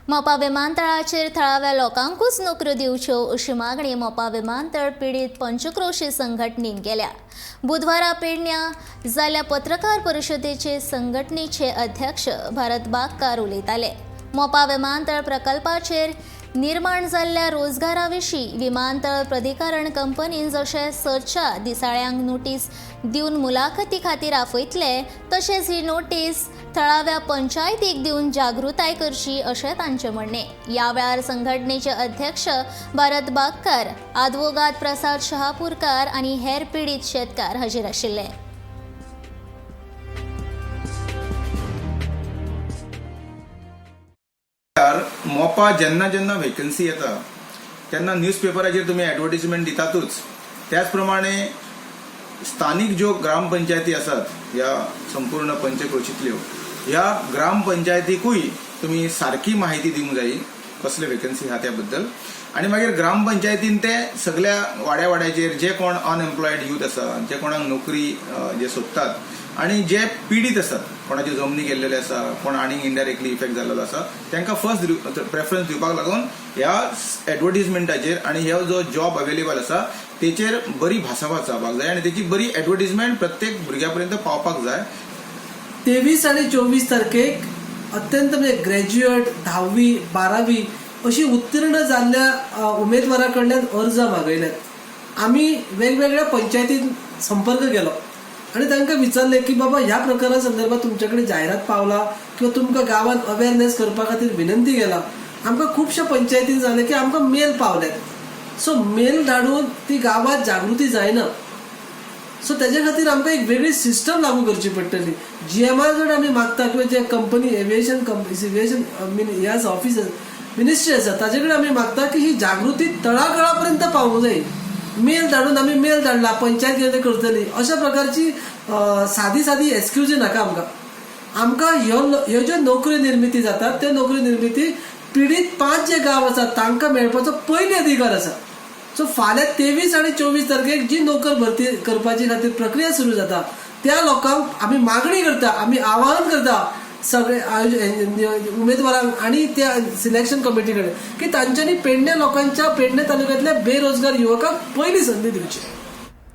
मोपा विमानतळाचेर थळाव्या लोकांकूच नोकऱ्यो दिवच्यो अशी मागणी मोपा विमानतळ पीडित पंचक्रोशी संघटनेन केल्या। बुधवारा पेडण्यां जाल्ल्या पत्रकार परिशदेचे संघटनेचे अध्यक्ष भारत बागकार उलयताले। मोपा विमानतळ प्रकल्पाचेर निर्माण जाल्ल्या रोजगारा विशीं विमानतळ प्राधिकरण कंपनीन जशें सर्च्या दिसाळ्यांक नोटीस दिवन मुलाखती खातीर आपयतले तशेंच ही नोटीस थळाव्या पंचायतीक दिवन जागृताय करची अशें तांचें म्हणणें। ह्या वेळार संघटनेचे अध्यक्ष भारत बागकार, आदवोगाद प्रसाद शहापूरकार आनी हेर पीडित शेतकार हाजीर आशिल्ले। मोपा जेन्ना जेन्ना वेकन्सी येता तेन्ना न्यूजपेपराचेर तुमी एडवर्टिजमेंट दितातूच, त्याच प्रमाणे स्थानिक ज्यो ग्रामपंचायती आसात ह्या संपूर्ण पंचक्रोशींतल्यो ह्या ग्रामपंचायतीकूय तुमी सारकी माहिती दिवंक जाय कसले वेकन्सी आहा त्या बद्दल। आनी मागीर ग्रामपंचायतीन ते सगळ्या वाड्याचेर जे कोण अनएम्प्लॉयड यूथ आसा, जे कोणाक नोकरी जे सोदतात आनी जे पीडित आसात, कोणाचे जमनी गेल्लेले आसा, कोण आनीक इनडायरेक्टली इफेक्ट जाल्लो आसा, तांकां फर्स्ट प्रेफरन्स दिवपाक लागून ह्या एडवर्टिजमेंटाचेर आनी ह्यो जो जॉब अवेलेबल आसा तेचेर बरी भासाभास जावपाक जाय आनी तेची बरी एडवर्टिजमेंट प्रत्येक भुरग्यापर्यंत पावपाक जाय। 23 आनी 24 तारखेक अत्यंत म्हणजे ग्रॅज्युएट 10वी 12वी अशी उत्तीर्ण जाल्ल्या उमेदवारा कडल्यान अर्ज मागयल्यात। आमी वेगवेगळ्या पंचायतीन संपर्क केलो आणि तांकां विचारले की बाबा ह्या प्रकारा संदर्भात तुमच्याकडे जाहिरात पावला किंवा तुमकां गांवांत अवेअरनेस करपा खातीर विनंती केला। आमकां खुबशा पंचायतीन जालें की आमकां मेल पावल्यात, सो मेल धाडून ती गांवांत जागृती जायना। सो तेजे खातीर आमकां एक वेगळी सिस्टम लागू करची पडटली। GMR जर आमी मागता किंवा जे कंपनी एव्हिएशन ह्या ऑफिस मिनिस्ट्री आसा ताजे कडेन आमी मागता की ही जागृती तळागाळापर्यंत पावूंक जाय। मेल धाडून आमी मेल धाडला पंचायत कितें करतली अशा प्रकारची सादी एक्सक्यूज नाका आमकां ह्यो ज्यो नोकरी निर्मिती जातात त्यो नोकरी निर्मिती पीडित 5 जे गांव आसात तांकां मेळपाचो पयली अधिकार आसा। सो फाल्यां 23 आनी 24 तारखेक जी नोकर भरती करपाची खातीर प्रक्रिया सुरू जाता त्या लोकांक आमी मागणी करता, आमी आवाहन करता सगळे उमेदवारांक आणि त्या सिलेक्शन कमिटी कडेन की तांच्यांनी पेडणे लोकांच्या पेडणे तालुक्यांतल्या बेरोजगार युवकांक पयली संधी दिवची।